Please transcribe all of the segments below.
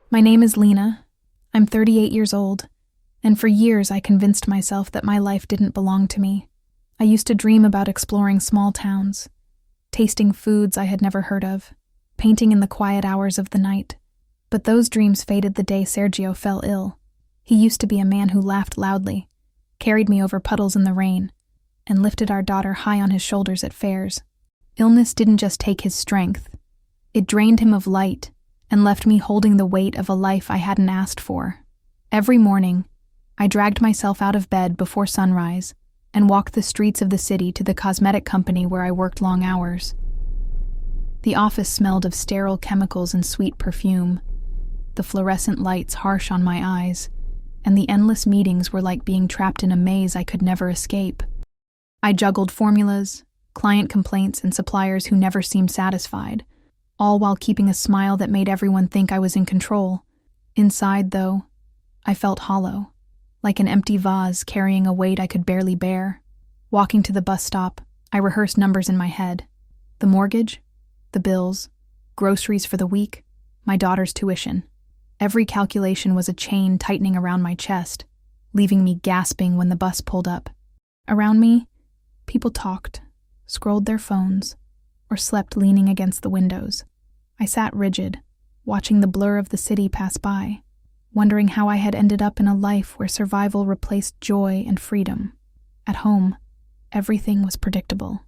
My name is Lena. I'm 38 years old, and for years I convinced myself that my life didn't belong to me. I used to dream about exploring small towns, tasting foods I had never heard of, painting in the quiet hours of the night. But those dreams faded the day Sergio fell ill. He used to be a man who laughed loudly, carried me over puddles in the rain, and lifted our daughter high on his shoulders at fairs. Illness didn't just take his strength. It drained him of light and left me holding the weight of a life I hadn't asked for. Every morning, I dragged myself out of bed before sunrise and walked the streets of the city to the cosmetic company where I worked long hours. The office smelled of sterile chemicals and sweet perfume, the fluorescent lights harsh on my eyes, and the endless meetings were like being trapped in a maze I could never escape. I juggled formulas, client complaints, and suppliers who never seemed satisfied, all while keeping a smile that made everyone think I was in control. Inside, though, I felt hollow, like an empty vase carrying a weight I could barely bear. Walking to the bus stop, I rehearsed numbers in my head. The mortgage, the bills, groceries for the week, my daughter's tuition. Every calculation was a chain tightening around my chest, leaving me gasping when the bus pulled up. Around me, people talked, scrolled their phones, or slept leaning against the windows. I sat rigid, watching the blur of the city pass by, wondering how I had ended up in a life where survival replaced joy and freedom. At home, everything was predictable.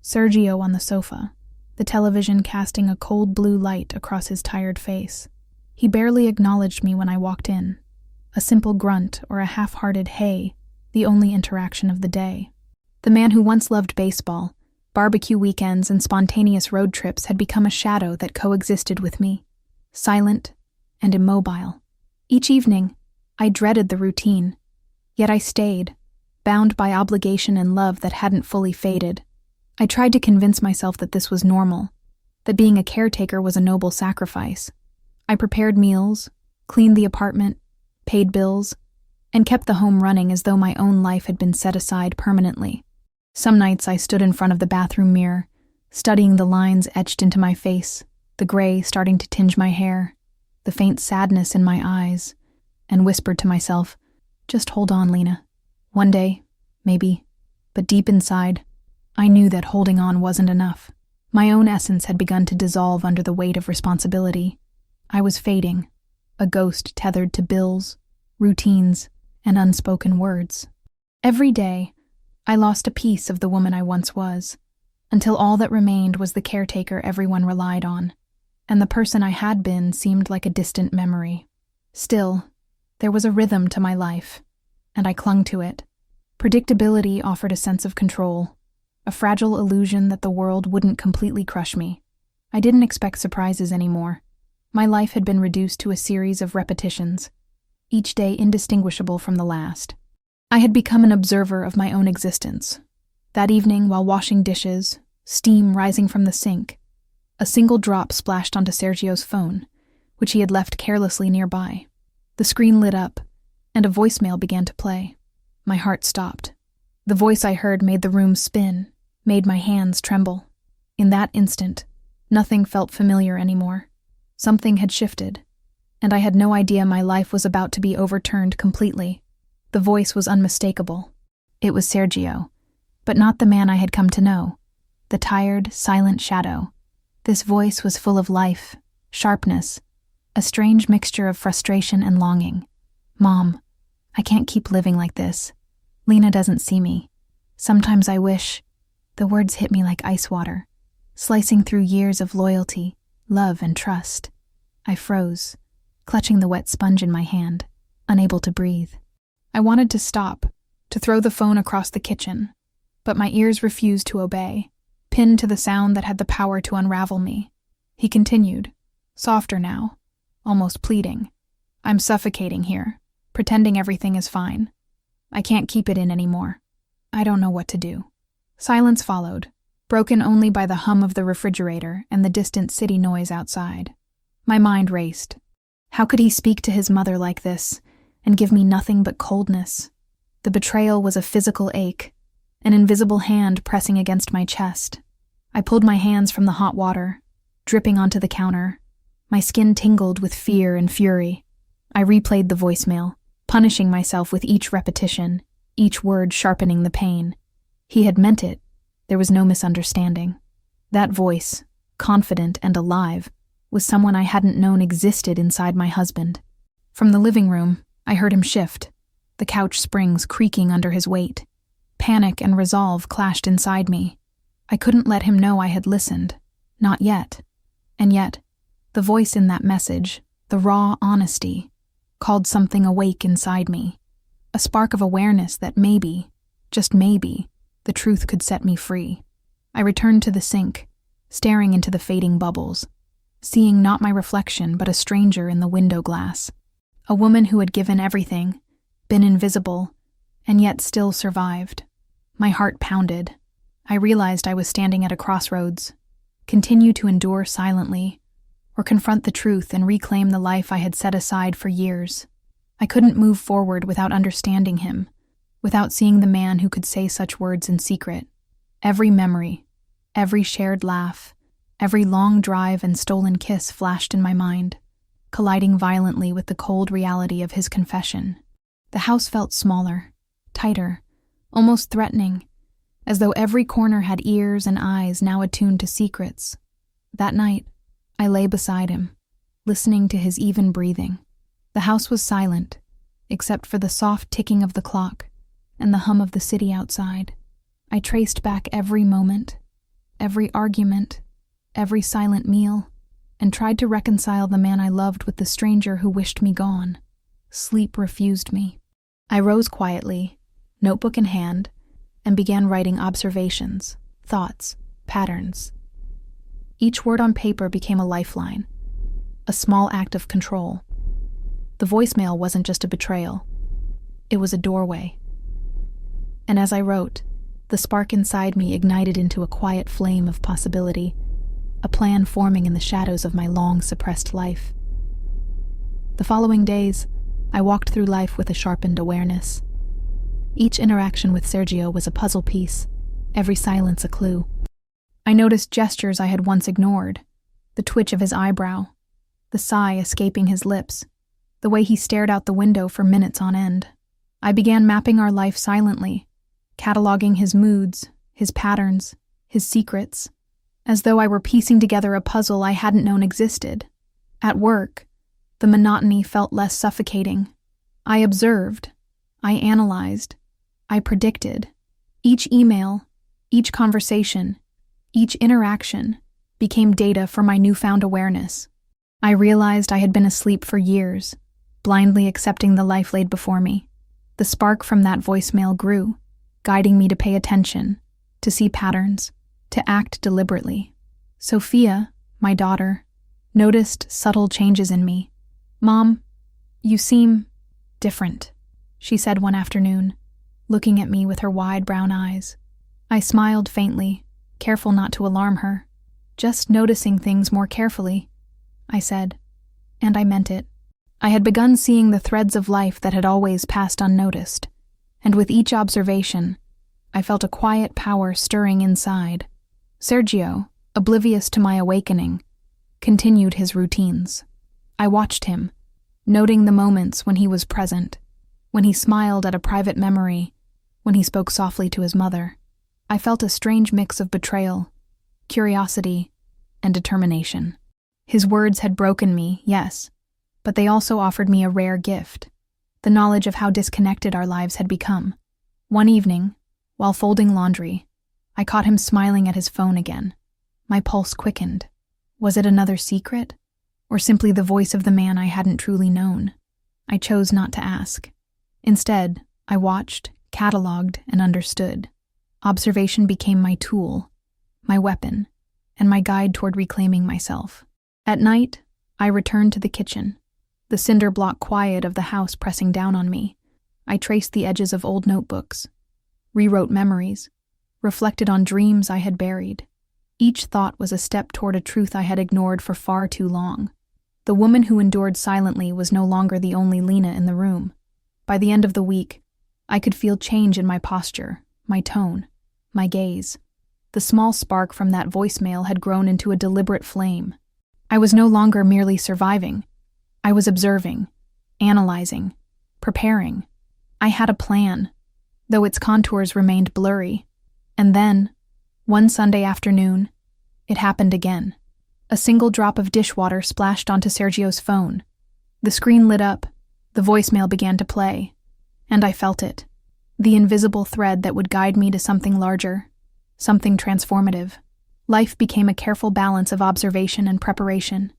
Sergio on the sofa, the television casting a cold blue light across his tired face. He barely acknowledged me when I walked in. A simple grunt or a half-hearted hey, the only interaction of the day. The man who once loved baseball, barbecue weekends, and spontaneous road trips had become a shadow that coexisted with me, silent and immobile. Each evening, I dreaded the routine, yet I stayed, bound by obligation and love that hadn't fully faded. I tried to convince myself that this was normal, that being a caretaker was a noble sacrifice. I prepared meals, cleaned the apartment, paid bills, and kept the home running as though my own life had been set aside permanently. Some nights I stood in front of the bathroom mirror, studying the lines etched into my face, the gray starting to tinge my hair, the faint sadness in my eyes, and whispered to myself, "Just hold on, Lena. One day, maybe." But deep inside, I knew that holding on wasn't enough. My own essence had begun to dissolve under the weight of responsibility. I was fading, a ghost tethered to bills, routines, and unspoken words. Every day, I lost a piece of the woman I once was, until all that remained was the caretaker everyone relied on, and the person I had been seemed like a distant memory. Still, there was a rhythm to my life, and I clung to it. Predictability offered a sense of control, a fragile illusion that the world wouldn't completely crush me. I didn't expect surprises anymore. My life had been reduced to a series of repetitions, each day indistinguishable from the last. I had become an observer of my own existence. That evening, while washing dishes, steam rising from the sink, a single drop splashed onto Sergio's phone, which he had left carelessly nearby. The screen lit up, and a voicemail began to play. My heart stopped. The voice I heard made the room spin, made my hands tremble. In that instant, nothing felt familiar anymore. Something had shifted, and I had no idea my life was about to be overturned completely. The voice was unmistakable. It was Sergio, but not the man I had come to know. The tired, silent shadow. This voice was full of life, sharpness, a strange mixture of frustration and longing. "Mom, I can't keep living like this. Lena doesn't see me. Sometimes I wish..." The words hit me like ice water, slicing through years of loyalty, love, and trust. I froze, clutching the wet sponge in my hand, unable to breathe. I wanted to stop, to throw the phone across the kitchen, but my ears refused to obey, pinned to the sound that had the power to unravel me. He continued, softer now, almost pleading. "I'm suffocating here, pretending everything is fine. I can't keep it in anymore. I don't know what to do." Silence followed, broken only by the hum of the refrigerator and the distant city noise outside. My mind raced. How could he speak to his mother like this and give me nothing but coldness? The betrayal was a physical ache, an invisible hand pressing against my chest. I pulled my hands from the hot water, dripping onto the counter, My skin tingled with fear and fury. I replayed the voicemail, punishing myself with each repetition, each word sharpening the pain. He had meant it. There was no misunderstanding. That voice, confident and alive, was someone I hadn't known existed inside my husband. From the living room, I heard him shift, the couch springs creaking under his weight. Panic and resolve clashed inside me. I couldn't let him know I had listened. Not yet. And yet, the voice in that message, the raw honesty, called something awake inside me. A spark of awareness that maybe, just maybe, the truth could set me free. I returned to the sink, staring into the fading bubbles, seeing not my reflection but a stranger in the window glass. A woman who had given everything, been invisible, and yet still survived. My heart pounded. I realized I was standing at a crossroads. Continue to endure silently, or confront the truth and reclaim the life I had set aside for years. I couldn't move forward without understanding him, without seeing the man who could say such words in secret. Every memory, every shared laugh, every long drive and stolen kiss flashed in my mind, colliding violently with the cold reality of his confession. The house felt smaller, tighter, almost threatening, as though every corner had ears and eyes now attuned to secrets. That night, I lay beside him, listening to his even breathing. The house was silent, except for the soft ticking of the clock and the hum of the city outside. I traced back every moment, every argument, every silent meal, and tried to reconcile the man I loved with the stranger who wished me gone. Sleep refused me. I rose quietly, notebook in hand, and began writing observations, thoughts, patterns. Each word on paper became a lifeline, a small act of control. The voicemail wasn't just a betrayal. It was a doorway. And as I wrote, the spark inside me ignited into a quiet flame of possibility, a plan forming in the shadows of my long-suppressed life. The following days, I walked through life with a sharpened awareness. Each interaction with Sergio was a puzzle piece, every silence a clue. I noticed gestures I had once ignored, the twitch of his eyebrow, the sigh escaping his lips, the way he stared out the window for minutes on end. I began mapping our life silently, cataloging his moods, his patterns, his secrets, as though I were piecing together a puzzle I hadn't known existed. At work, the monotony felt less suffocating. I observed, I analyzed, I predicted. Each email, each conversation, each interaction became data for my newfound awareness. I realized I had been asleep for years, blindly accepting the life laid before me. The spark from that voicemail grew, guiding me to pay attention, to see patterns, to act deliberately. Sophia, my daughter, noticed subtle changes in me. "Mom, you seem different," she said one afternoon, looking at me with her wide brown eyes. I smiled faintly, careful not to alarm her. "Just noticing things more carefully," I said, and I meant it. I had begun seeing the threads of life that had always passed unnoticed, and with each observation, I felt a quiet power stirring inside. Sergio, oblivious to my awakening, continued his routines. I watched him, noting the moments when he was present, when he smiled at a private memory, when he spoke softly to his mother. I felt a strange mix of betrayal, curiosity, and determination. His words had broken me, yes, but they also offered me a rare gift, the knowledge of how disconnected our lives had become. One evening, while folding laundry, I caught him smiling at his phone again. My pulse quickened. Was it another secret, or simply the voice of the man I hadn't truly known? I chose not to ask. Instead, I watched, catalogued, and understood. Observation became my tool, my weapon, and my guide toward reclaiming myself. At night, I returned to the kitchen, the cinder block quiet of the house pressing down on me. I traced the edges of old notebooks, rewrote memories, reflected on dreams I had buried. Each thought was a step toward a truth I had ignored for far too long. The woman who endured silently was no longer the only Lena in the room. By the end of the week, I could feel change in my posture, my tone, my gaze. The small spark from that voicemail had grown into a deliberate flame, I was no longer merely surviving. I was observing, analyzing, preparing. I had a plan, though its contours remained blurry. And then, one Sunday afternoon, it happened again. A single drop of dishwater splashed onto Sergio's phone. The screen lit up, the voicemail began to play, and I felt it. The invisible thread that would guide me to something larger, something transformative. Life became a careful balance of observation and preparation.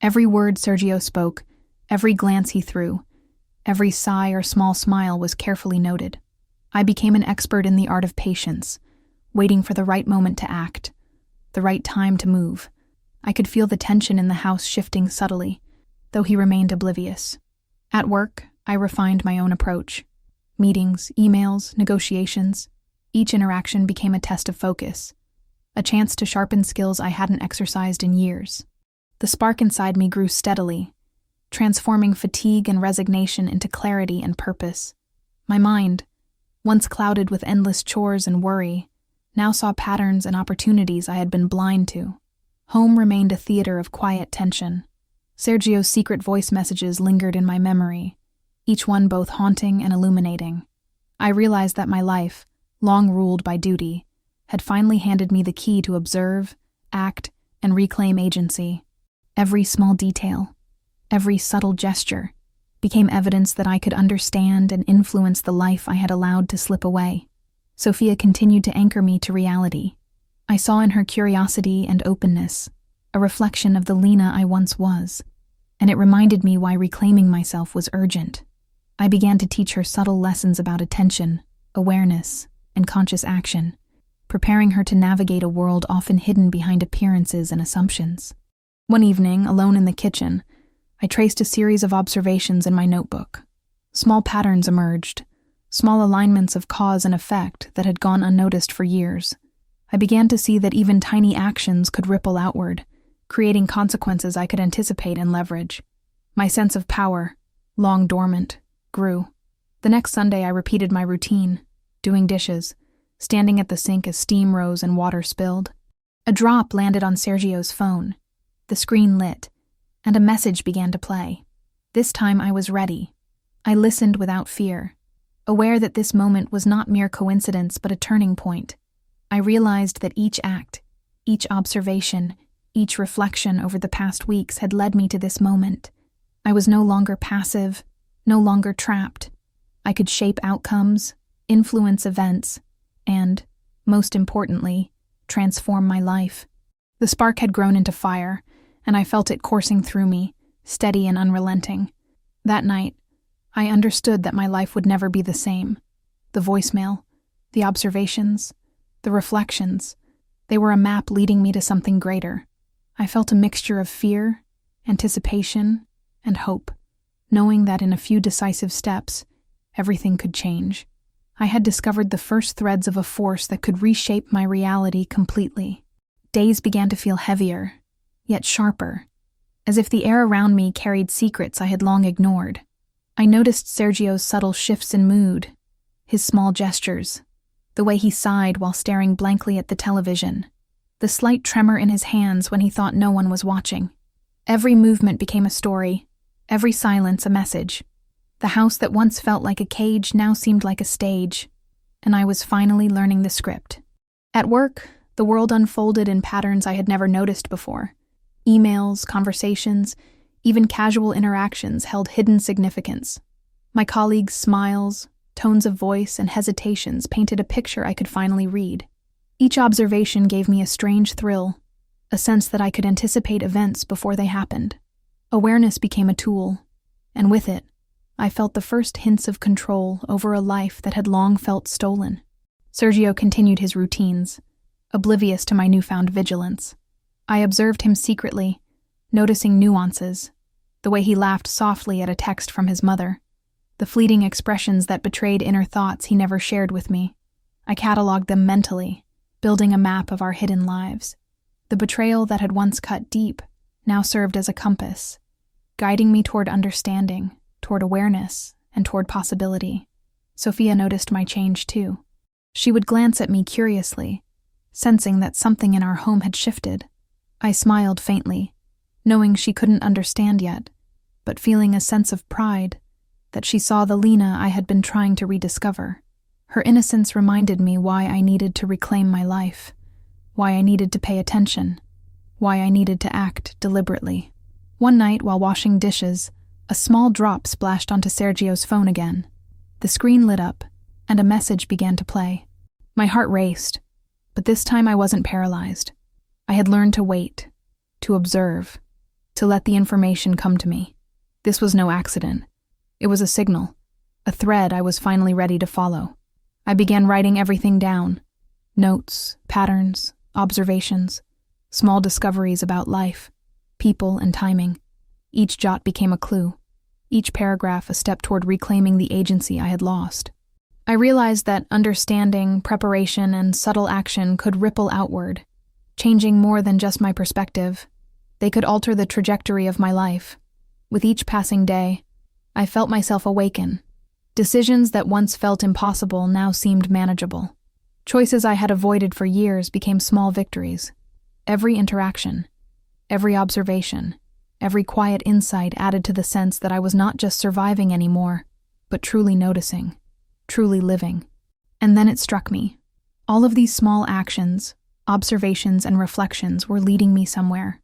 Every word Sergio spoke, every glance he threw, every sigh or small smile was carefully noted. I became an expert in the art of patience, waiting for the right moment to act, the right time to move. I could feel the tension in the house shifting subtly, though he remained oblivious. At work, I refined my own approach. Meetings, emails, negotiations. Each interaction became a test of focus, a chance to sharpen skills I hadn't exercised in years. The spark inside me grew steadily, transforming fatigue and resignation into clarity and purpose. My mind, once clouded with endless chores and worry, now saw patterns and opportunities I had been blind to. Home remained a theater of quiet tension. Sergio's secret voice messages lingered in my memory, each one both haunting and illuminating. I realized that my life, long ruled by duty, had finally handed me the key to observe, act, and reclaim agency. Every small detail, every subtle gesture, became evidence that I could understand and influence the life I had allowed to slip away. Sophia continued to anchor me to reality. I saw in her curiosity and openness a reflection of the Lena I once was, and it reminded me why reclaiming myself was urgent. I began to teach her subtle lessons about attention, awareness, and conscious action, preparing her to navigate a world often hidden behind appearances and assumptions. One evening, alone in the kitchen, I traced a series of observations in my notebook. Small patterns emerged, small alignments of cause and effect that had gone unnoticed for years. I began to see that even tiny actions could ripple outward, creating consequences I could anticipate and leverage. My sense of power, long dormant, grew. The next Sunday I repeated my routine, doing dishes, standing at the sink as steam rose and water spilled. A drop landed on Sergio's phone. The screen lit, and a message began to play. This time I was ready. I listened without fear, aware that this moment was not mere coincidence but a turning point. I realized that each act, each observation, each reflection over the past weeks had led me to this moment. I was no longer passive, no longer trapped. I could shape outcomes, influence events, and, most importantly, transform my life. The spark had grown into fire, and I felt it coursing through me, steady and unrelenting. That night, I understood that my life would never be the same. The voicemail, the observations, the reflections, they were a map leading me to something greater. I felt a mixture of fear, anticipation, and hope, knowing that in a few decisive steps, everything could change. I had discovered the first threads of a force that could reshape my reality completely. Days began to feel heavier, yet sharper, as if the air around me carried secrets I had long ignored. I noticed Sergio's subtle shifts in mood, his small gestures, the way he sighed while staring blankly at the television, the slight tremor in his hands when he thought no one was watching. Every movement became a story, every silence a message. The house that once felt like a cage now seemed like a stage, and I was finally learning the script. At work, the world unfolded in patterns I had never noticed before. Emails, conversations, even casual interactions held hidden significance. My colleagues' smiles, tones of voice, and hesitations painted a picture I could finally read. Each observation gave me a strange thrill, a sense that I could anticipate events before they happened. Awareness became a tool, and with it, I felt the first hints of control over a life that had long felt stolen. Sergio continued his routines, oblivious to my newfound vigilance. I observed him secretly, noticing nuances, the way he laughed softly at a text from his mother, the fleeting expressions that betrayed inner thoughts he never shared with me. I cataloged them mentally, building a map of our hidden lives. The betrayal that had once cut deep now served as a compass, guiding me toward understanding, toward awareness, and toward possibility. Sophia noticed my change too. She would glance at me curiously, sensing that something in our home had shifted. I smiled faintly, knowing she couldn't understand yet, but feeling a sense of pride that she saw the Lena I had been trying to rediscover. Her innocence reminded me why I needed to reclaim my life, why I needed to pay attention, why I needed to act deliberately. One night, while washing dishes, a small drop splashed onto Sergio's phone again. The screen lit up, and a message began to play. My heart raced, but this time I wasn't paralyzed. I had learned to wait, to observe, to let the information come to me. This was no accident. It was a signal, a thread I was finally ready to follow. I began writing everything down: notes, patterns, observations, small discoveries about life, people, and timing. Each jot became a clue, each paragraph a step toward reclaiming the agency I had lost. I realized that understanding, preparation, and subtle action could ripple outward, changing more than just my perspective. They could alter the trajectory of my life. With each passing day, I felt myself awaken. Decisions that once felt impossible now seemed manageable. Choices I had avoided for years became small victories. Every interaction, every observation, every quiet insight added to the sense that I was not just surviving anymore, but truly noticing, truly living. And then it struck me. All of these small actions, observations, and reflections were leading me somewhere.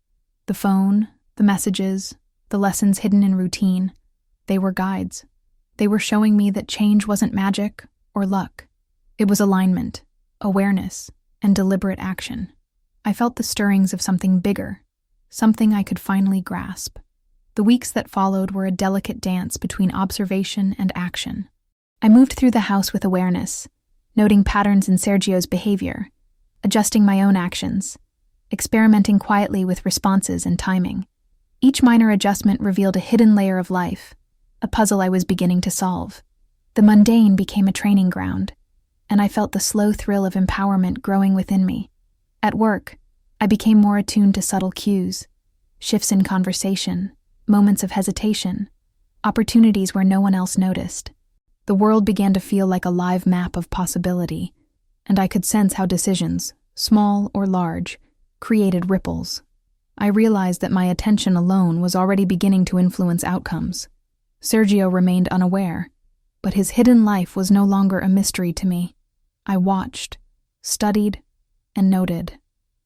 The phone, the messages, the lessons hidden in routine, they were guides. They were showing me that change wasn't magic or luck. It was alignment, awareness, and deliberate action. I felt the stirrings of something bigger, something I could finally grasp. The weeks that followed were a delicate dance between observation and action. I moved through the house with awareness, noting patterns in Sergio's behavior, adjusting my own actions, experimenting quietly with responses and timing. Each minor adjustment revealed a hidden layer of life, a puzzle I was beginning to solve. The mundane became a training ground, and I felt the slow thrill of empowerment growing within me. At work, I became more attuned to subtle cues, shifts in conversation, moments of hesitation, opportunities where no one else noticed. The world began to feel like a live map of possibility, and I could sense how decisions, small or large, created ripples. I realized that my attention alone was already beginning to influence outcomes. Sergio remained unaware, but his hidden life was no longer a mystery to me. I watched, studied, and noted.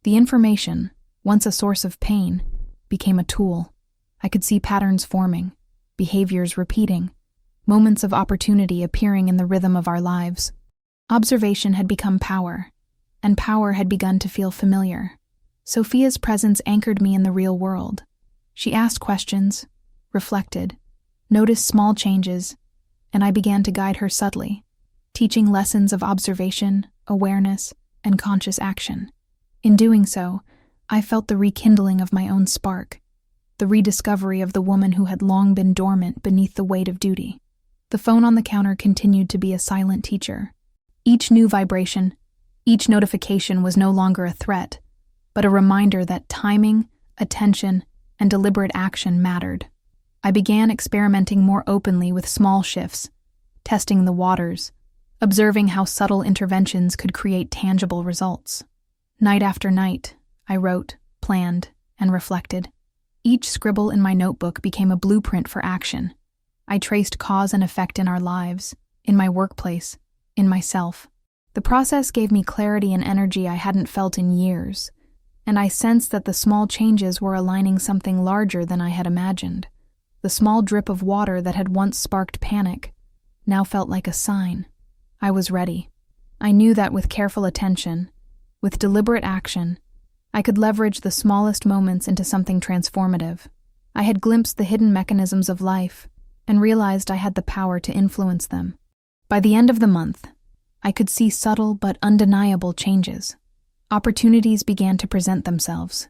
The information, once a source of pain, became a tool. I could see patterns forming, behaviors repeating, moments of opportunity appearing in the rhythm of our lives. Observation had become power, and power had begun to feel familiar. Sophia's presence anchored me in the real world. She asked questions, reflected, noticed small changes, and I began to guide her subtly, teaching lessons of observation, awareness, and conscious action. In doing so, I felt the rekindling of my own spark, the rediscovery of the woman who had long been dormant beneath the weight of duty. The phone on the counter continued to be a silent teacher. Each new vibration, each notification was no longer a threat, but a reminder that timing, attention, and deliberate action mattered. I began experimenting more openly with small shifts, testing the waters, observing how subtle interventions could create tangible results. Night after night, I wrote, planned, and reflected. Each scribble in my notebook became a blueprint for action. I traced cause and effect in our lives, in my workplace, in myself. The process gave me clarity and energy I hadn't felt in years, and I sensed that the small changes were aligning something larger than I had imagined. The small drip of water that had once sparked panic now felt like a sign. I was ready. I knew that with careful attention, with deliberate action, I could leverage the smallest moments into something transformative. I had glimpsed the hidden mechanisms of life and realized I had the power to influence them. By the end of the month, I could see subtle but undeniable changes. Opportunities began to present themselves.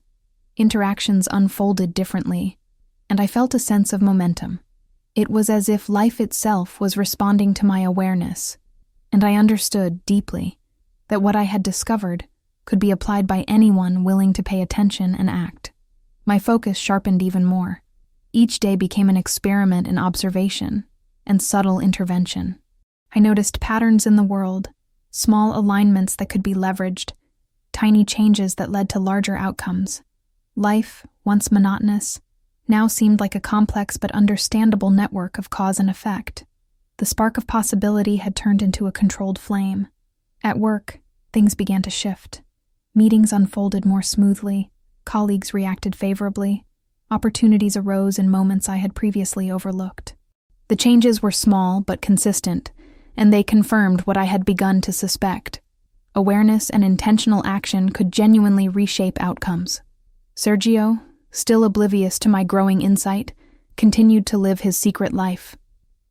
Interactions unfolded differently, and I felt a sense of momentum. It was as if life itself was responding to my awareness, and I understood deeply that what I had discovered could be applied by anyone willing to pay attention and act. My focus sharpened even more. Each day became an experiment in observation and subtle intervention. I noticed patterns in the world, small alignments that could be leveraged, tiny changes that led to larger outcomes. Life, once monotonous, now seemed like a complex but understandable network of cause and effect. The spark of possibility had turned into a controlled flame. At work, things began to shift. Meetings unfolded more smoothly, colleagues reacted favorably, opportunities arose in moments I had previously overlooked. The changes were small but consistent, and they confirmed what I had begun to suspect. Awareness and intentional action could genuinely reshape outcomes. Sergio, still oblivious to my growing insight, continued to live his secret life.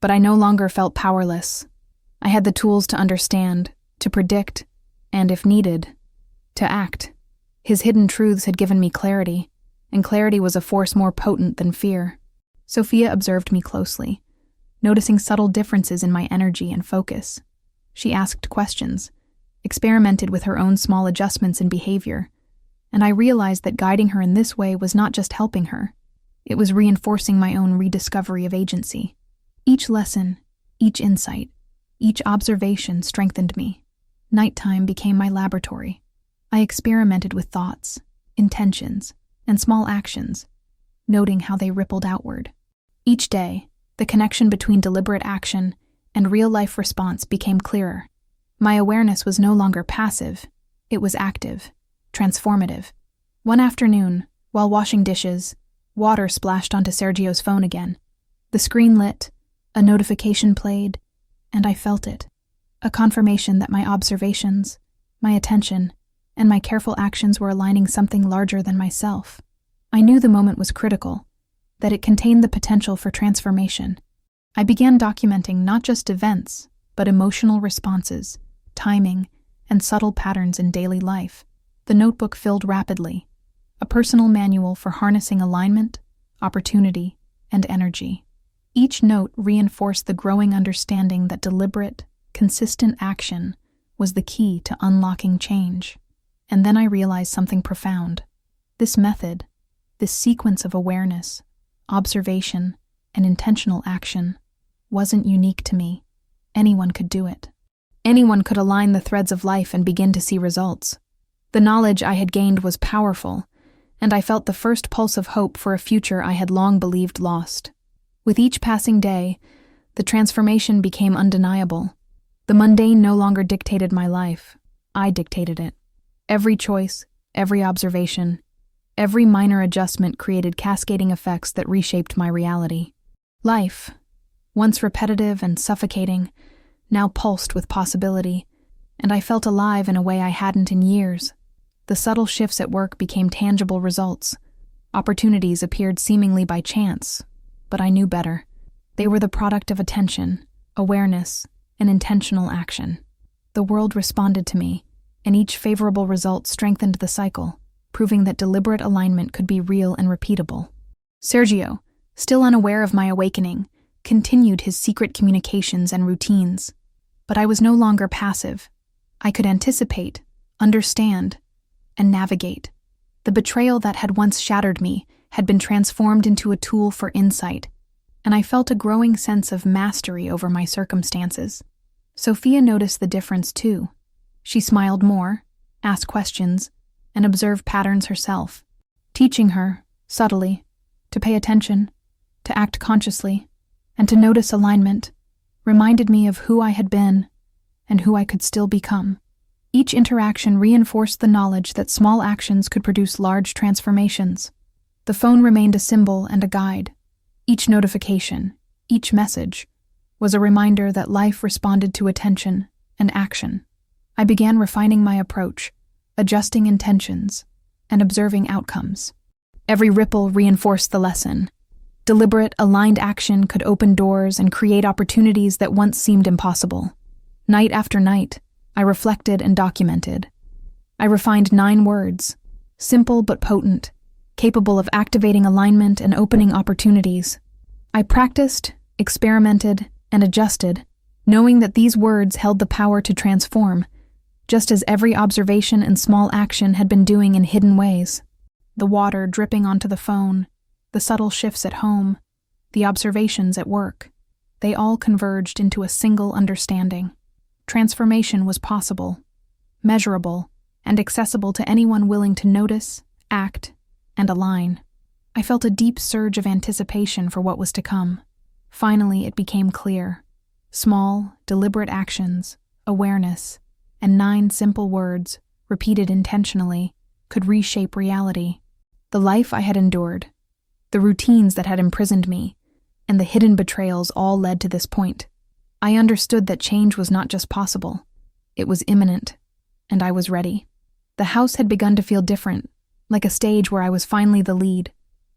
But I no longer felt powerless. I had the tools to understand, to predict, and, if needed, to act. His hidden truths had given me clarity, and clarity was a force more potent than fear. Sophia observed me closely, noticing subtle differences in my energy and focus. She asked questions, experimented with her own small adjustments in behavior, and I realized that guiding her in this way was not just helping her, it was reinforcing my own rediscovery of agency. Each lesson, each insight, each observation strengthened me. Nighttime became my laboratory. I experimented with thoughts, intentions, and small actions, noting how they rippled outward. Each day, the connection between deliberate action and real-life response became clearer. My awareness was no longer passive, it was active, transformative. One afternoon, while washing dishes, water splashed onto Sergio's phone again. The screen lit, a notification played, and I felt it. A confirmation that my observations, my attention, and my careful actions were aligning something larger than myself. I knew the moment was critical, that it contained the potential for transformation. I began documenting not just events, but emotional responses, timing, and subtle patterns in daily life. The notebook filled rapidly, a personal manual for harnessing alignment, opportunity, and energy. Each note reinforced the growing understanding that deliberate, consistent action was the key to unlocking change. And then I realized something profound. This method, this sequence of awareness, observation, and intentional action, wasn't unique to me. Anyone could do it. Anyone could align the threads of life and begin to see results. The knowledge I had gained was powerful, and I felt the first pulse of hope for a future I had long believed lost. With each passing day, the transformation became undeniable. The mundane no longer dictated my life. I dictated it. Every choice, every observation, every minor adjustment created cascading effects that reshaped my reality. Life, once repetitive and suffocating, now pulsed with possibility, and I felt alive in a way I hadn't in years. The subtle shifts at work became tangible results. Opportunities appeared seemingly by chance, but I knew better. They were the product of attention, awareness, and intentional action. The world responded to me, and each favorable result strengthened the cycle, proving that deliberate alignment could be real and repeatable. Sergio, still unaware of my awakening, continued his secret communications and routines. But I was no longer passive. I could anticipate, understand, and navigate. The betrayal that had once shattered me had been transformed into a tool for insight, and I felt a growing sense of mastery over my circumstances. Sophia noticed the difference too. She smiled more, asked questions, and observed patterns herself, teaching her, subtly, to pay attention, to act consciously, and to notice alignment, reminded me of who I had been and who I could still become. Each interaction reinforced the knowledge that small actions could produce large transformations. The phone remained a symbol and a guide. Each notification, each message, was a reminder that life responded to attention and action. I began refining my approach, adjusting intentions, and observing outcomes. Every ripple reinforced the lesson. Deliberate, aligned action could open doors and create opportunities that once seemed impossible. Night after night, I reflected and documented. I refined 9 words, simple but potent, capable of activating alignment and opening opportunities. I practiced, experimented, and adjusted, knowing that these words held the power to transform, just as every observation and small action had been doing in hidden ways. The water dripping onto the phone, the subtle shifts at home, the observations at work, they all converged into a single understanding. Transformation was possible, measurable, and accessible to anyone willing to notice, act, and a line. I felt a deep surge of anticipation for what was to come. Finally, it became clear. Small, deliberate actions, awareness, and 9 simple words, repeated intentionally, could reshape reality. The life I had endured, the routines that had imprisoned me, and the hidden betrayals all led to this point. I understood that change was not just possible, it was imminent, and I was ready. The house had begun to feel different, like a stage where I was finally the lead,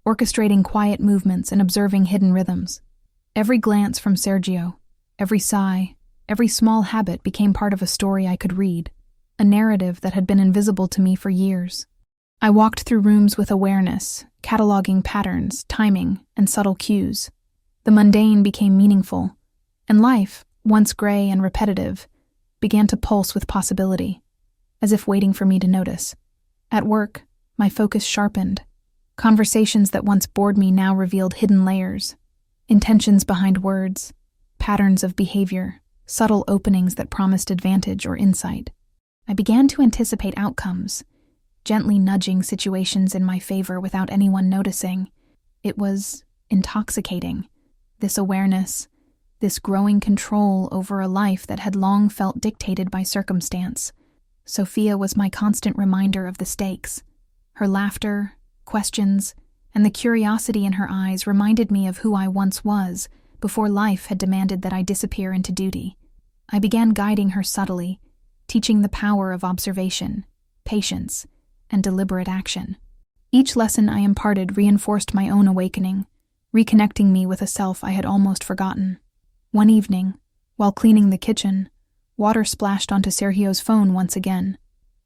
orchestrating quiet movements and observing hidden rhythms. Every glance from Sergio, every sigh, every small habit became part of a story I could read, a narrative that had been invisible to me for years. I walked through rooms with awareness, cataloging patterns, timing, and subtle cues. The mundane became meaningful, and life, once gray and repetitive, began to pulse with possibility, as if waiting for me to notice. At work, my focus sharpened. Conversations that once bored me now revealed hidden layers, intentions behind words, patterns of behavior, subtle openings that promised advantage or insight. I began to anticipate outcomes, gently nudging situations in my favor without anyone noticing. It was intoxicating. This awareness, this growing control over a life that had long felt dictated by circumstance. Sophia was my constant reminder of the stakes. Her laughter, questions, and the curiosity in her eyes reminded me of who I once was before life had demanded that I disappear into duty. I began guiding her subtly, teaching the power of observation, patience, and deliberate action. Each lesson I imparted reinforced my own awakening, reconnecting me with a self I had almost forgotten. One evening, while cleaning the kitchen, water splashed onto Sergio's phone once again.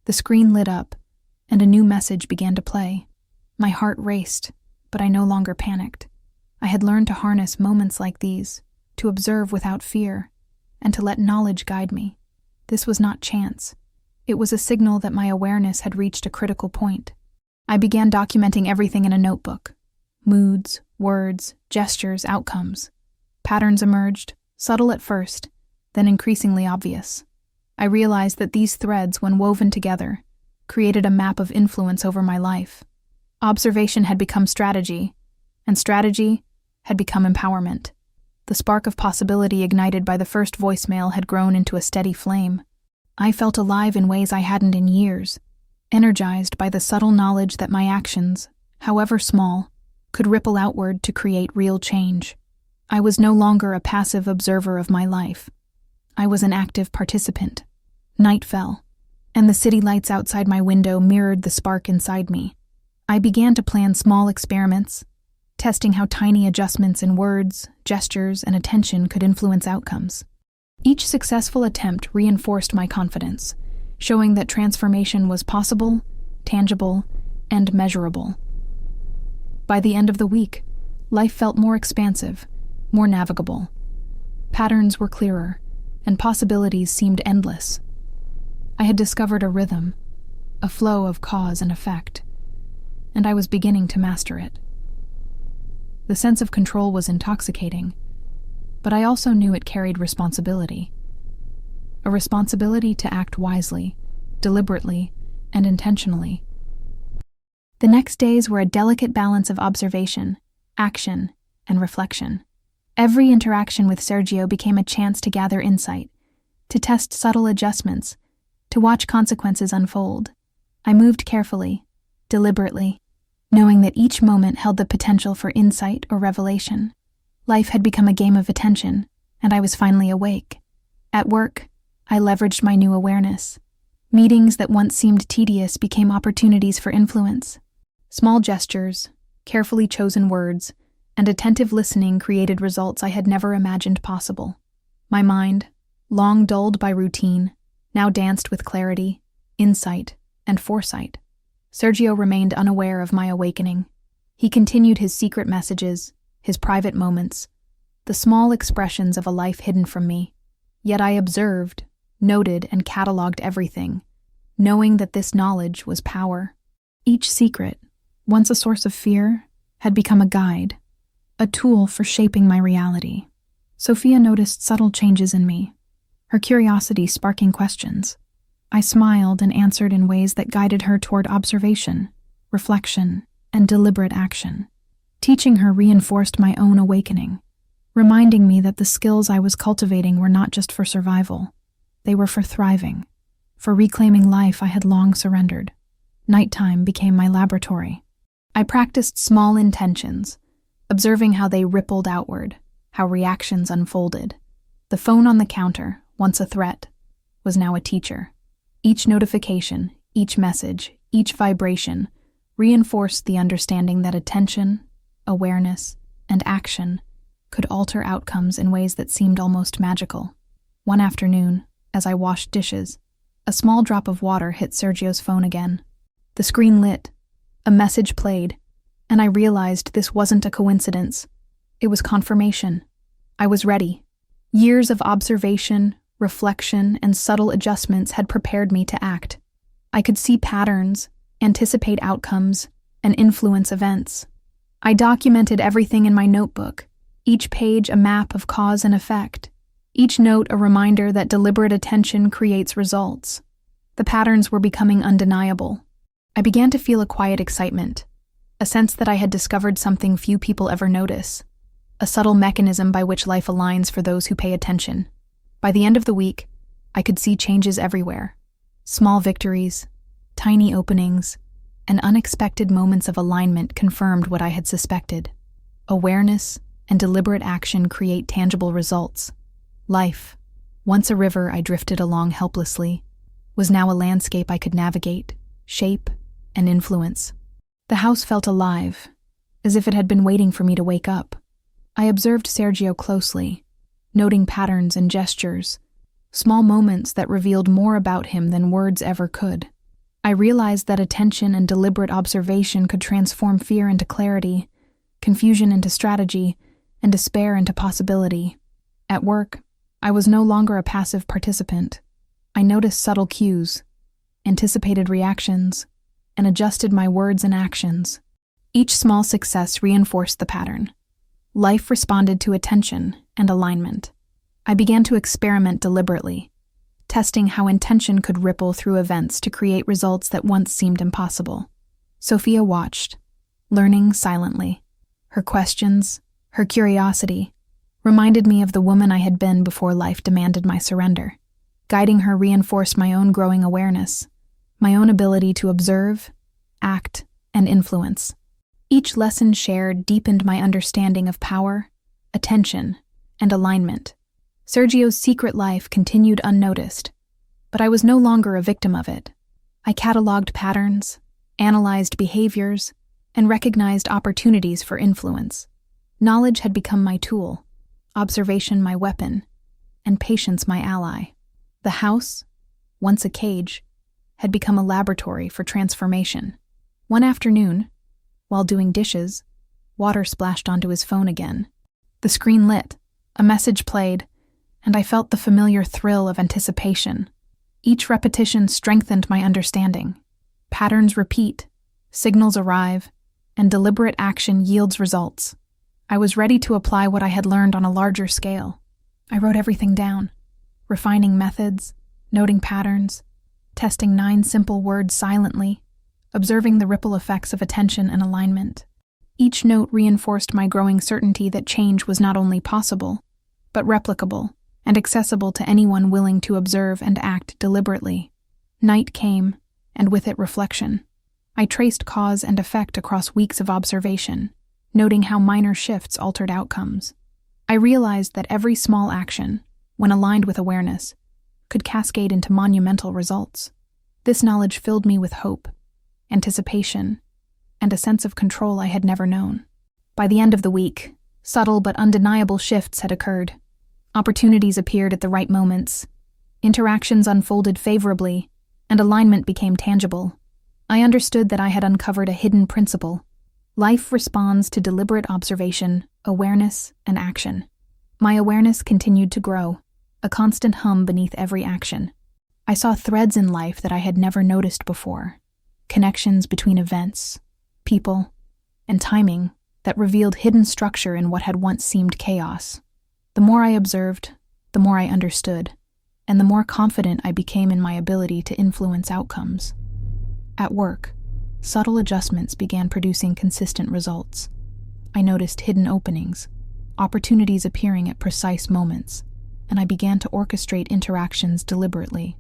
The screen lit up, and a new message began to play. My heart raced, but I no longer panicked. I had learned to harness moments like these, to observe without fear, and to let knowledge guide me. This was not chance. It was a signal that my awareness had reached a critical point. I began documenting everything in a notebook. Moods, words, gestures, outcomes. Patterns emerged, subtle at first, then increasingly obvious. I realized that these threads, when woven together, created a map of influence over my life. Observation had become strategy, and strategy had become empowerment. The spark of possibility ignited by the first voicemail had grown into a steady flame. I felt alive in ways I hadn't in years, energized by the subtle knowledge that my actions, however small, could ripple outward to create real change. I was no longer a passive observer of my life. I was an active participant. Night fell, and the city lights outside my window mirrored the spark inside me. I began to plan small experiments, testing how tiny adjustments in words, gestures, and attention could influence outcomes. Each successful attempt reinforced my confidence, showing that transformation was possible, tangible, and measurable. By the end of the week, life felt more expansive, more navigable. Patterns were clearer, and possibilities seemed endless. I had discovered a rhythm, a flow of cause and effect, and I was beginning to master it. The sense of control was intoxicating, but I also knew it carried responsibility. A responsibility to act wisely, deliberately, and intentionally. The next days were a delicate balance of observation, action, and reflection. Every interaction with Sergio became a chance to gather insight, to test subtle adjustments, to watch consequences unfold. I moved carefully, deliberately, knowing that each moment held the potential for insight or revelation. Life had become a game of attention, and I was finally awake. At work, I leveraged my new awareness. Meetings that once seemed tedious became opportunities for influence. Small gestures, carefully chosen words, and attentive listening created results I had never imagined possible. My mind, long dulled by routine, now danced with clarity, insight, and foresight. Sergio remained unaware of my awakening. He continued his secret messages, his private moments, the small expressions of a life hidden from me. Yet I observed, noted, and cataloged everything, knowing that this knowledge was power. Each secret, once a source of fear, had become a guide, a tool for shaping my reality. Sophia noticed subtle changes in me, her curiosity sparking questions. I smiled and answered in ways that guided her toward observation, reflection, and deliberate action. Teaching her reinforced my own awakening, reminding me that the skills I was cultivating were not just for survival. They were for thriving, for reclaiming life I had long surrendered. Nighttime became my laboratory. I practiced small intentions, observing how they rippled outward, how reactions unfolded. The phone on the counter, once a threat, was now a teacher. Each notification, each message, each vibration reinforced the understanding that attention, awareness, and action could alter outcomes in ways that seemed almost magical. One afternoon, as I washed dishes, a small drop of water hit Sergio's phone again. The screen lit, a message played, and I realized this wasn't a coincidence. It was confirmation. I was ready. Years of observation, reflection, and subtle adjustments had prepared me to act. I could see patterns, anticipate outcomes, and influence events. I documented everything in my notebook, each page a map of cause and effect, each note a reminder that deliberate attention creates results. The patterns were becoming undeniable. I began to feel a quiet excitement, a sense that I had discovered something few people ever notice, a subtle mechanism by which life aligns for those who pay attention. By the end of the week, I could see changes everywhere. Small victories, tiny openings, and unexpected moments of alignment confirmed what I had suspected. Awareness and deliberate action create tangible results. Life, once a river I drifted along helplessly, was now a landscape I could navigate, shape, and influence. The house felt alive, as if it had been waiting for me to wake up. I observed Sergio closely, noting patterns and gestures, small moments that revealed more about him than words ever could. I realized that attention and deliberate observation could transform fear into clarity, confusion into strategy, and despair into possibility. At work, I was no longer a passive participant. I noticed subtle cues, anticipated reactions, and adjusted my words and actions. Each small success reinforced the pattern. Life responded to attention and alignment. I began to experiment deliberately, testing how intention could ripple through events to create results that once seemed impossible. Sophia watched, learning silently. Her questions, her curiosity, reminded me of the woman I had been before life demanded my surrender. Guiding her reinforced my own growing awareness, my own ability to observe, act, and influence. Each lesson shared deepened my understanding of power, attention, and alignment. Sergio's secret life continued unnoticed, but I was no longer a victim of it. I cataloged patterns, analyzed behaviors, and recognized opportunities for influence. Knowledge had become my tool, observation my weapon, and patience my ally. The house, once a cage, had become a laboratory for transformation. One afternoon, while doing dishes, water splashed onto his phone again. The screen lit, a message played, and I felt the familiar thrill of anticipation. Each repetition strengthened my understanding. Patterns repeat, signals arrive, and deliberate action yields results. I was ready to apply what I had learned on a larger scale. I wrote everything down, refining methods, noting patterns, testing 9 simple words silently, observing the ripple effects of attention and alignment. Each note reinforced my growing certainty that change was not only possible, but replicable and accessible to anyone willing to observe and act deliberately. Night came, and with it reflection. I traced cause and effect across weeks of observation, noting how minor shifts altered outcomes. I realized that every small action, when aligned with awareness, could cascade into monumental results. This knowledge filled me with hope, anticipation, and a sense of control I had never known. By the end of the week, subtle but undeniable shifts had occurred. Opportunities appeared at the right moments, interactions unfolded favorably, and alignment became tangible. I understood that I had uncovered a hidden principle. Life responds to deliberate observation, awareness, and action. My awareness continued to grow, a constant hum beneath every action. I saw threads in life that I had never noticed before, connections between events, people, and timing that revealed hidden structure in what had once seemed chaos. The more I observed, the more I understood, and the more confident I became in my ability to influence outcomes. At work, subtle adjustments began producing consistent results. I noticed hidden openings, opportunities appearing at precise moments, and I began to orchestrate interactions deliberately.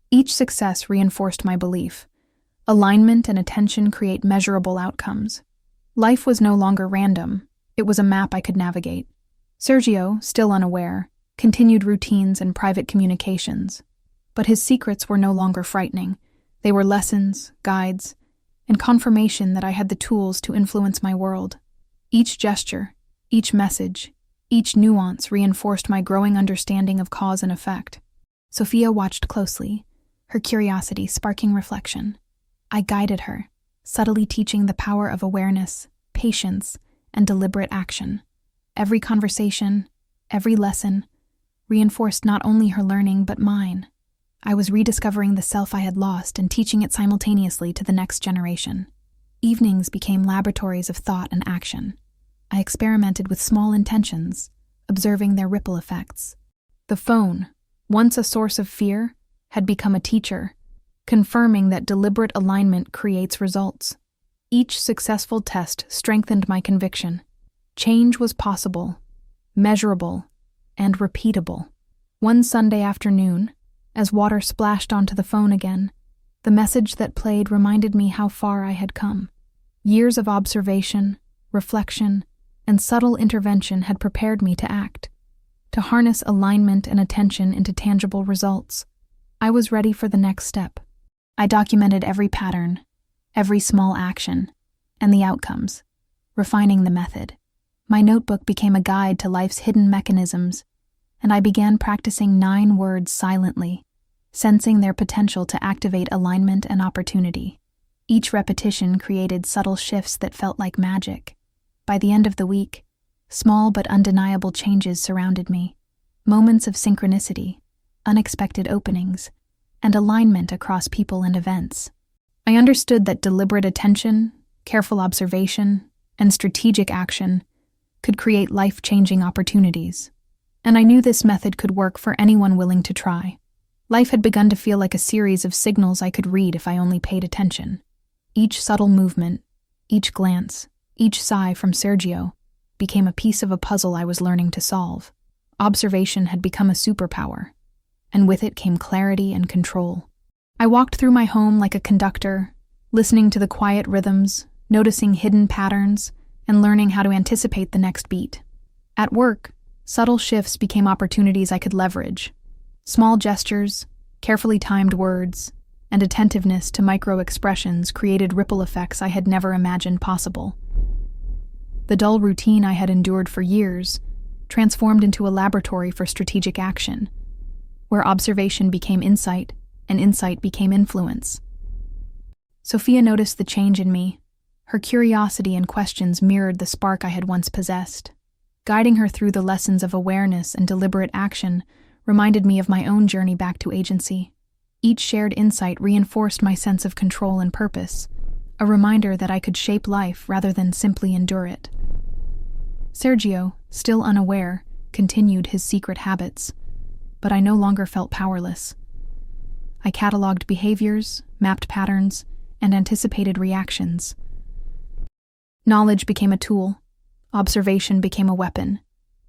Each success reinforced my belief. Alignment and attention create measurable outcomes. Life was no longer random. It was a map I could navigate. Sergio, still unaware, continued routines and private communications. But his secrets were no longer frightening. They were lessons, guides, and confirmation that I had the tools to influence my world. Each gesture, each message, each nuance reinforced my growing understanding of cause and effect. Sophia watched closely, her curiosity sparking reflection. I guided her, subtly teaching the power of awareness, patience, and deliberate action. Every conversation, every lesson, reinforced not only her learning but mine. I was rediscovering the self I had lost and teaching it simultaneously to the next generation. Evenings became laboratories of thought and action. I experimented with small intentions, observing their ripple effects. The phone, once a source of fear, had become a teacher, confirming that deliberate alignment creates results. Each successful test strengthened my conviction. Change was possible, measurable, and repeatable. One Sunday afternoon, as water splashed onto the phone again, the message that played reminded me how far I had come. Years of observation, reflection, and subtle intervention had prepared me to act, to harness alignment and attention into tangible results. I was ready for the next step. I documented every pattern, every small action, and the outcomes, refining the method. My notebook became a guide to life's hidden mechanisms, and I began practicing 9 words silently, sensing their potential to activate alignment and opportunity. Each repetition created subtle shifts that felt like magic. By the end of the week, small but undeniable changes surrounded me. Moments of synchronicity, unexpected openings, and alignment across people and events. I understood that deliberate attention, careful observation, and strategic action could create life-changing opportunities. And I knew this method could work for anyone willing to try. Life had begun to feel like a series of signals I could read if I only paid attention. Each subtle movement, each glance, each sigh from Sergio became a piece of a puzzle I was learning to solve. Observation had become a superpower, and with it came clarity and control. I walked through my home like a conductor, listening to the quiet rhythms, noticing hidden patterns, and learning how to anticipate the next beat. At work, subtle shifts became opportunities I could leverage. Small gestures, carefully timed words, and attentiveness to micro-expressions created ripple effects I had never imagined possible. The dull routine I had endured for years transformed into a laboratory for strategic action, where observation became insight and insight became influence. Sophia noticed the change in me. Her curiosity and questions mirrored the spark I had once possessed. Guiding her through the lessons of awareness and deliberate action reminded me of my own journey back to agency. Each shared insight reinforced my sense of control and purpose, a reminder that I could shape life rather than simply endure it. Sergio, still unaware, continued his secret habits, but I no longer felt powerless. I cataloged behaviors, mapped patterns, and anticipated reactions. Knowledge became a tool, observation became a weapon,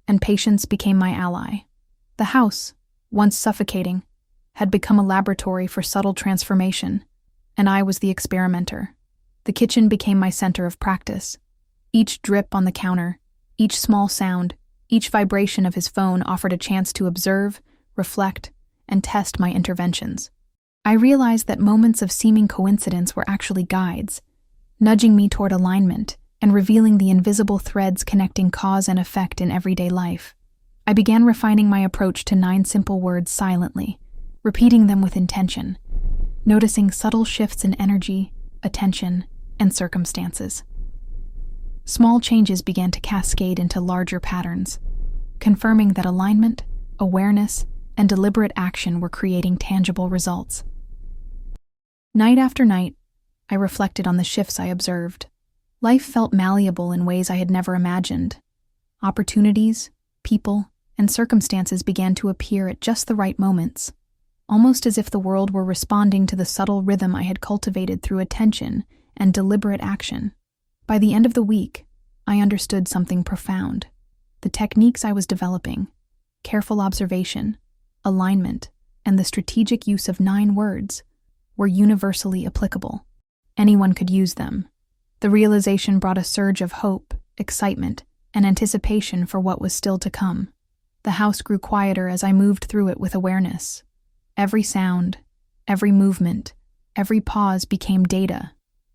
and patience became my ally. The house, once suffocating, had become a laboratory for subtle transformation, and I was the experimenter. The kitchen became my center of practice. Each drip on the counter, each small sound, each vibration of his phone offered a chance to observe, reflect, and test my interventions. I realized that moments of seeming coincidence were actually guides, nudging me toward alignment and revealing the invisible threads connecting cause and effect in everyday life. I began refining my approach to 9 simple words silently, repeating them with intention, noticing subtle shifts in energy, attention, and circumstances. Small changes began to cascade into larger patterns, confirming that alignment, awareness, and deliberate action were creating tangible results. Night after night, I reflected on the shifts I observed. Life felt malleable in ways I had never imagined. Opportunities, people, and circumstances began to appear at just the right moments, almost as if the world were responding to the subtle rhythm I had cultivated through attention and deliberate action. By the end of the week, I understood something profound. The techniques I was developing, careful observation, alignment, and the strategic use of 9 words, were universally applicable. Anyone could use them. The realization brought a surge of hope, excitement, and anticipation for what was still to come. The house grew quieter as I moved through it with awareness. Every sound, every movement, every pause became data.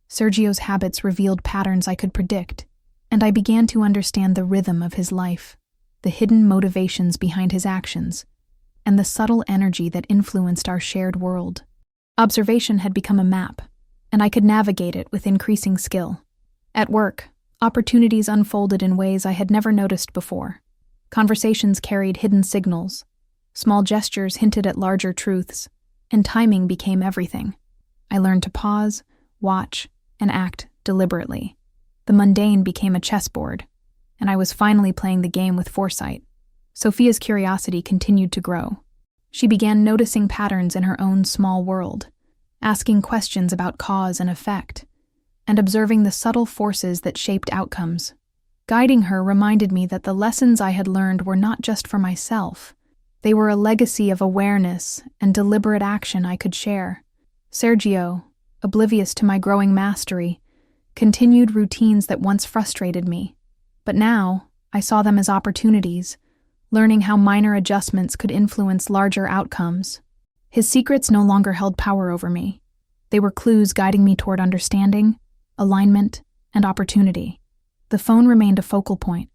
Sergio's habits revealed patterns I could predict, and I began to understand the rhythm of his life, the hidden motivations behind his actions, and the subtle energy that influenced our shared world. Observation had become a map, and I could navigate it with increasing skill. At work, opportunities unfolded in ways I had never noticed before. Conversations carried hidden signals. Small gestures hinted at larger truths, and timing became everything. I learned to pause, watch, and act deliberately. The mundane became a chessboard, and I was finally playing the game with foresight. Sophia's curiosity continued to grow. She began noticing patterns in her own small world, asking questions about cause and effect, and observing the subtle forces that shaped outcomes. Guiding her reminded me that the lessons I had learned were not just for myself. They were a legacy of awareness and deliberate action I could share. Sergio, oblivious to my growing mastery, continued routines that once frustrated me. But now, I saw them as opportunities, learning how minor adjustments could influence larger outcomes. His secrets no longer held power over me. They were clues guiding me toward understanding, alignment, and opportunity. The phone remained a focal point.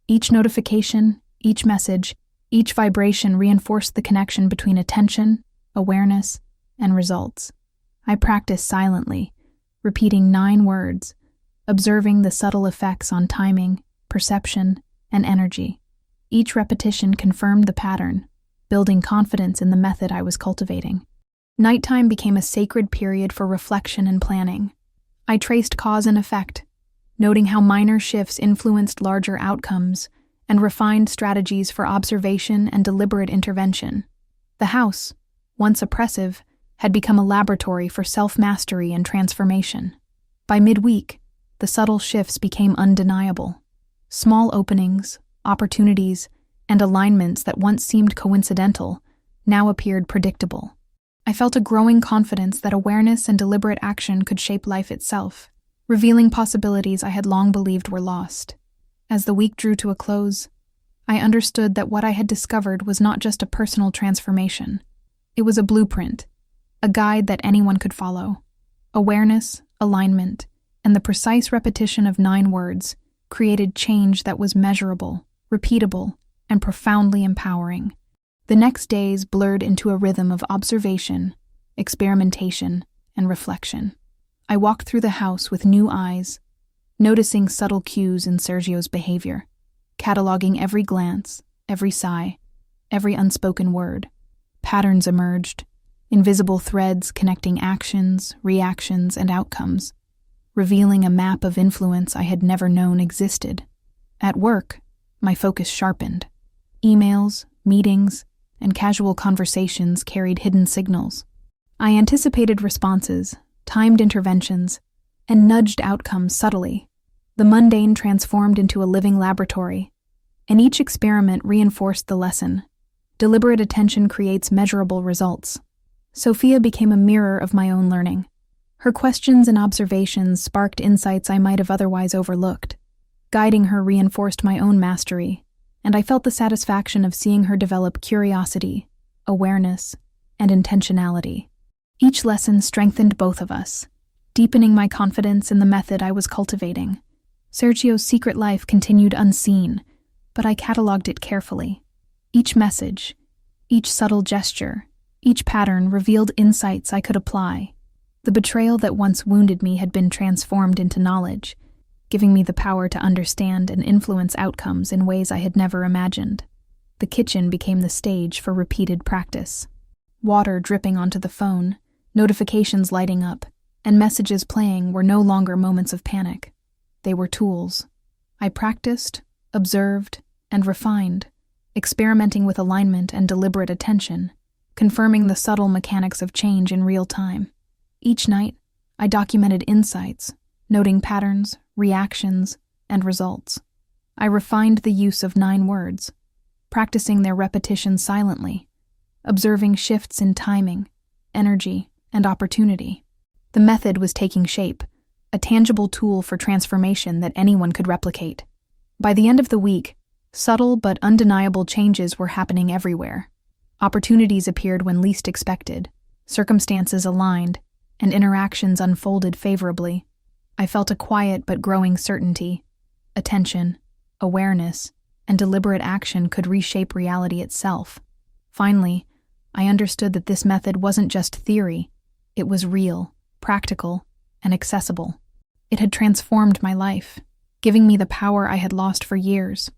Each notification, each message, each vibration reinforced the connection between attention, awareness, and results. I practiced silently, repeating 9 words, observing the subtle effects on timing, perception, and energy. Each repetition confirmed the pattern, building confidence in the method I was cultivating. Nighttime became a sacred period for reflection and planning. I traced cause and effect, noting how minor shifts influenced larger outcomes, and refined strategies for observation and deliberate intervention. The house, once oppressive, had become a laboratory for self-mastery and transformation. By midweek, the subtle shifts became undeniable. Small openings, opportunities, and alignments that once seemed coincidental now appeared predictable. I felt a growing confidence that awareness and deliberate action could shape life itself, revealing possibilities I had long believed were lost. As the week drew to a close, I understood that what I had discovered was not just a personal transformation. It was a blueprint, a guide that anyone could follow. Awareness, alignment, and the precise repetition of 9 words created change that was measurable, repeatable, and profoundly empowering. The next days blurred into a rhythm of observation, experimentation, and reflection. I walked through the house with new eyes, noticing subtle cues in Sergio's behavior, cataloging every glance, every sigh, every unspoken word. Patterns emerged, invisible threads connecting actions, reactions, and outcomes, revealing a map of influence I had never known existed. At work, my focus sharpened. Emails, meetings, and casual conversations carried hidden signals. I anticipated responses, timed interventions, and nudged outcomes subtly. The mundane transformed into a living laboratory, and each experiment reinforced the lesson. Deliberate attention creates measurable results. Sophia became a mirror of my own learning. Her questions and observations sparked insights I might have otherwise overlooked. Guiding her reinforced my own mastery, and I felt the satisfaction of seeing her develop curiosity, awareness, and intentionality. Each lesson strengthened both of us, deepening my confidence in the method I was cultivating. Sergio's secret life continued unseen, but I cataloged it carefully. Each message, each subtle gesture, each pattern revealed insights I could apply. The betrayal that once wounded me had been transformed into knowledge, giving me the power to understand and influence outcomes in ways I had never imagined. The kitchen became the stage for repeated practice. Water dripping onto the phone, notifications lighting up, and messages playing were no longer moments of panic. They were tools. I practiced, observed, and refined, experimenting with alignment and deliberate attention, confirming the subtle mechanics of change in real time. Each night, I documented insights, noting patterns, reactions, and results. I refined the use of 9 words, practicing their repetition silently, observing shifts in timing, energy, and opportunity. The method was taking shape, a tangible tool for transformation that anyone could replicate. By the end of the week, subtle but undeniable changes were happening everywhere. Opportunities appeared when least expected, circumstances aligned, and interactions unfolded favorably. I felt a quiet but growing certainty. Attention, awareness, and deliberate action could reshape reality itself. Finally, I understood that this method wasn't just theory, it was real, practical, and accessible. It had transformed my life, giving me the power I had lost for years,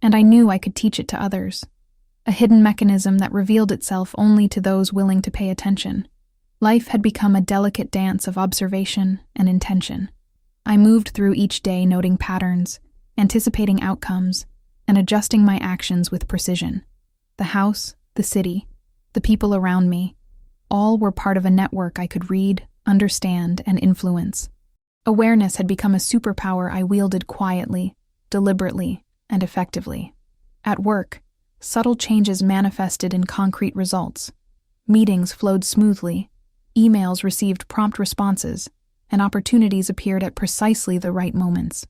and I knew I could teach it to others, a hidden mechanism that revealed itself only to those willing to pay attention. Life had become a delicate dance of observation and intention. I moved through each day noting patterns, anticipating outcomes, and adjusting my actions with precision. The house, the city, the people around me, all were part of a network I could read, understand, and influence. Awareness had become a superpower I wielded quietly, deliberately, and effectively. At work, subtle changes manifested in concrete results. Meetings flowed smoothly, emails received prompt responses, and opportunities appeared at precisely the right moments.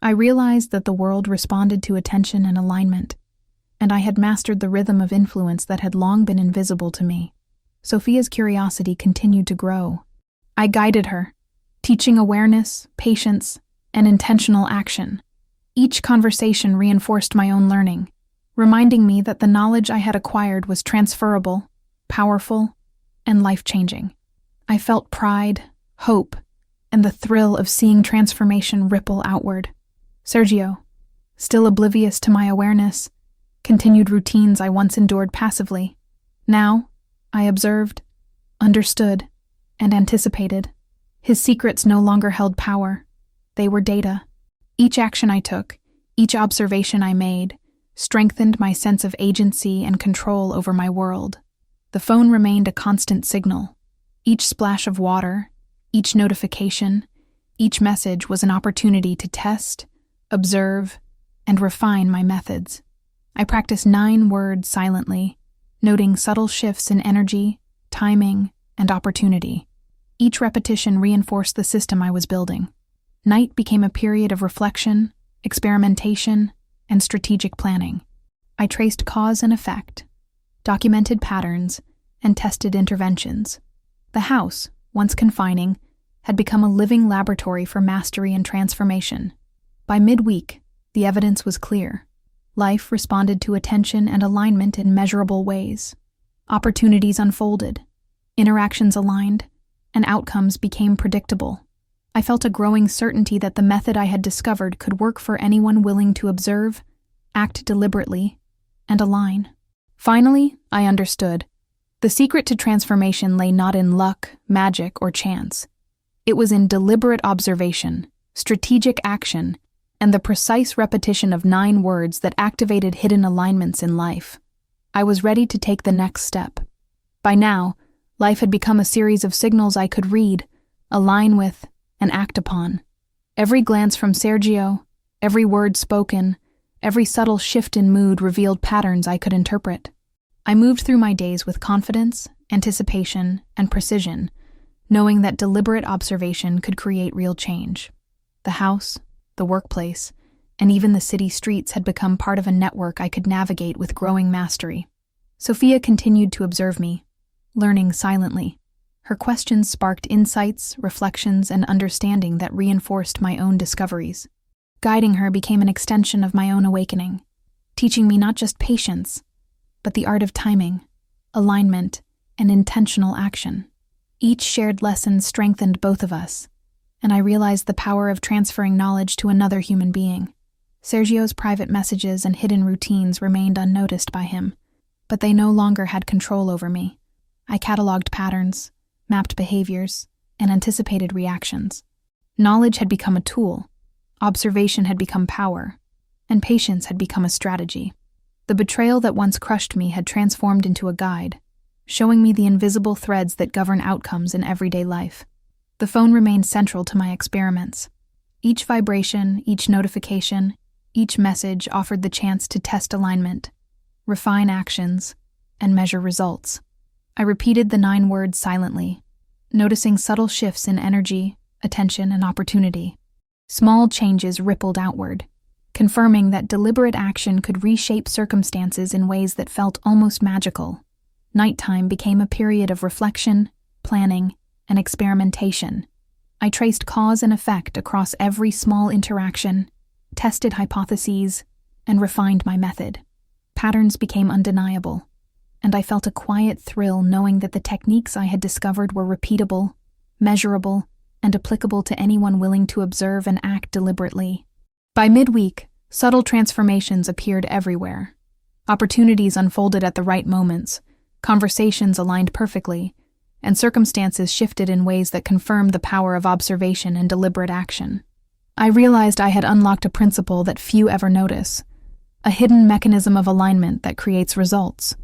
I realized that the world responded to attention and alignment, and I had mastered the rhythm of influence that had long been invisible to me. Sophia's curiosity continued to grow. I guided her, teaching awareness, patience, and intentional action. Each conversation reinforced my own learning, reminding me that the knowledge I had acquired was transferable, powerful, and life-changing. I felt pride, hope, and the thrill of seeing transformation ripple outward. Sergio, still oblivious to my awareness, continued routines I once endured passively. Now, I observed, understood, and anticipated. His secrets no longer held power. They were data. Each action I took, each observation I made, strengthened my sense of agency and control over my world. The phone remained a constant signal. Each splash of water, each notification, each message was an opportunity to test, observe, and refine my methods. I practiced 9 words silently, noting subtle shifts in energy, timing, and opportunity. Each repetition reinforced the system I was building. Night became a period of reflection, experimentation, and strategic planning. I traced cause and effect, documented patterns, and tested interventions. The house, once confining, had become a living laboratory for mastery and transformation. By midweek, the evidence was clear. Life responded to attention and alignment in measurable ways. Opportunities unfolded, interactions aligned, and outcomes became predictable. I felt a growing certainty that the method I had discovered could work for anyone willing to observe, act deliberately, and align. Finally, I understood. The secret to transformation lay not in luck, magic, or chance. It was in deliberate observation, strategic action, and the precise repetition of 9 words that activated hidden alignments in life. I was ready to take the next step. By now, life had become a series of signals I could read, align with, and act upon. Every glance from Sergio, every word spoken, every subtle shift in mood revealed patterns I could interpret. I moved through my days with confidence, anticipation, and precision, knowing that deliberate observation could create real change. The house, the workplace, and even the city streets had become part of a network I could navigate with growing mastery. Sophia continued to observe me, learning silently. Her questions sparked insights, reflections, and understanding that reinforced my own discoveries. Guiding her became an extension of my own awakening, teaching me not just patience, but the art of timing, alignment, and intentional action. Each shared lesson strengthened both of us, and I realized the power of transferring knowledge to another human being. Sergio's private messages and hidden routines remained unnoticed by him, but they no longer had control over me. I cataloged patterns, mapped behaviors, and anticipated reactions. Knowledge had become a tool, observation had become power, and patience had become a strategy. The betrayal that once crushed me had transformed into a guide, showing me the invisible threads that govern outcomes in everyday life. The phone remained central to my experiments. Each vibration, each notification, each message offered the chance to test alignment, refine actions, and measure results. I repeated the 9 words silently, noticing subtle shifts in energy, attention, and opportunity. Small changes rippled outward, confirming that deliberate action could reshape circumstances in ways that felt almost magical. Nighttime became a period of reflection, planning, and experimentation. I traced cause and effect across every small interaction, tested hypotheses, and refined my method. Patterns became undeniable, and I felt a quiet thrill knowing that the techniques I had discovered were repeatable, measurable, and applicable to anyone willing to observe and act deliberately. By midweek, subtle transformations appeared everywhere. Opportunities unfolded at the right moments, conversations aligned perfectly, and circumstances shifted in ways that confirmed the power of observation and deliberate action. I realized I had unlocked a principle that few ever notice, a hidden mechanism of alignment that creates results.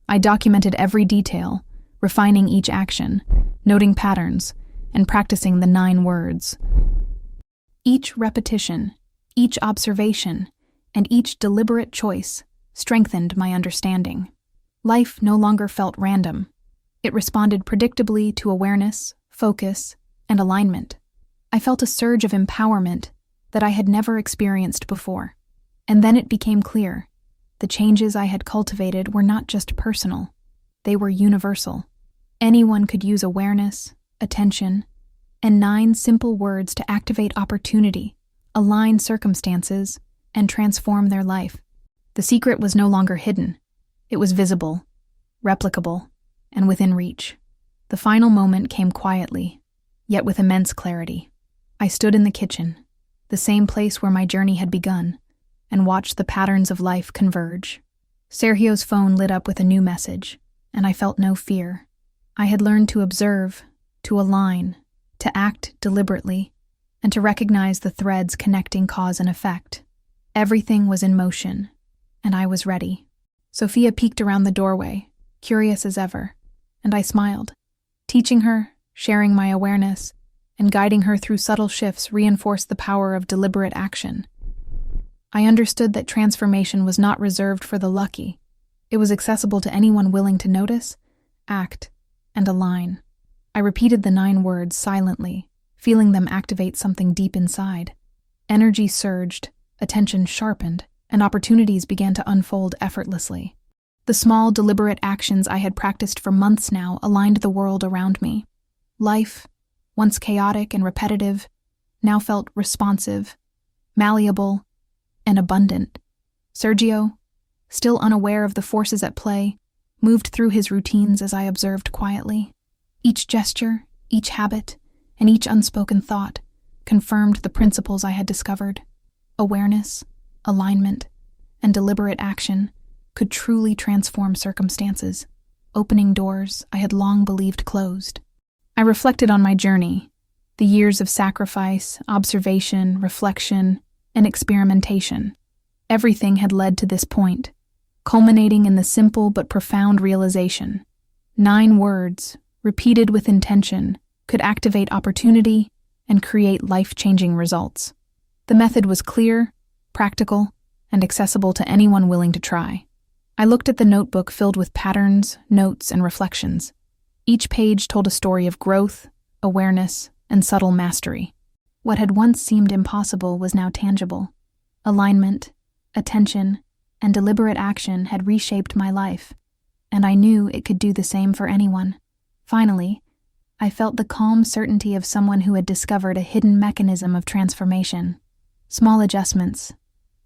I documented every detail, refining each action, noting patterns, and practicing the 9 words. Each repetition, each observation, and each deliberate choice strengthened my understanding. Life no longer felt random. It responded predictably to awareness, focus, and alignment. I felt a surge of empowerment that I had never experienced before. And then it became clear. The changes I had cultivated were not just personal. They were universal. Anyone could use awareness, attention, and 9 simple words to activate opportunity, align circumstances, and transform their life. The secret was no longer hidden. It was visible, replicable, and within reach. The final moment came quietly, yet with immense clarity. I stood in the kitchen, the same place where my journey had begun, and watched the patterns of life converge. Sergio's phone lit up with a new message, and I felt no fear. I had learned to observe, to align, to act deliberately, and to recognize the threads connecting cause and effect. Everything was in motion, and I was ready. Sophia peeked around the doorway, curious as ever, and I smiled. Teaching her, sharing my awareness, and guiding her through subtle shifts reinforced the power of deliberate action. I understood that transformation was not reserved for the lucky. It was accessible to anyone willing to notice, act, and align. I repeated the 9 words silently, feeling them activate something deep inside. Energy surged, attention sharpened, and opportunities began to unfold effortlessly. The small, deliberate actions I had practiced for months now aligned the world around me. Life, once chaotic and repetitive, now felt responsive, malleable, and abundant. Sergio, still unaware of the forces at play, moved through his routines as I observed quietly. Each gesture, each habit, and each unspoken thought confirmed the principles I had discovered. Awareness, alignment, and deliberate action could truly transform circumstances, opening doors I had long believed closed. I reflected on my journey, the years of sacrifice, observation, reflection, and experimentation. Everything had led to this point, culminating in the simple but profound realization. 9 words, repeated with intention, could activate opportunity and create life-changing results. The method was clear, practical, and accessible to anyone willing to try. I looked at the notebook filled with patterns, notes, and reflections. Each page told a story of growth, awareness, and subtle mastery. What had once seemed impossible was now tangible. Alignment, attention, and deliberate action had reshaped my life, and I knew it could do the same for anyone. Finally, I felt the calm certainty of someone who had discovered a hidden mechanism of transformation. Small adjustments,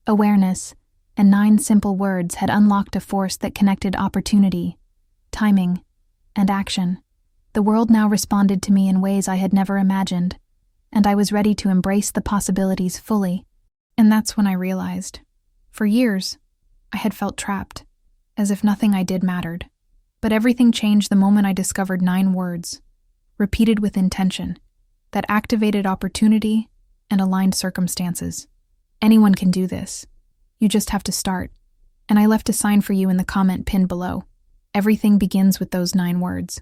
awareness, and 9 simple words had unlocked a force that connected opportunity, timing, and action. The world now responded to me in ways I had never imagined, and I was ready to embrace the possibilities fully. And that's when I realized. For years, I had felt trapped, as if nothing I did mattered. But everything changed the moment I discovered 9 words, repeated with intention, that activated opportunity and aligned circumstances. Anyone can do this. You just have to start. And I left a sign for you in the comment pinned below. Everything begins with those 9 words.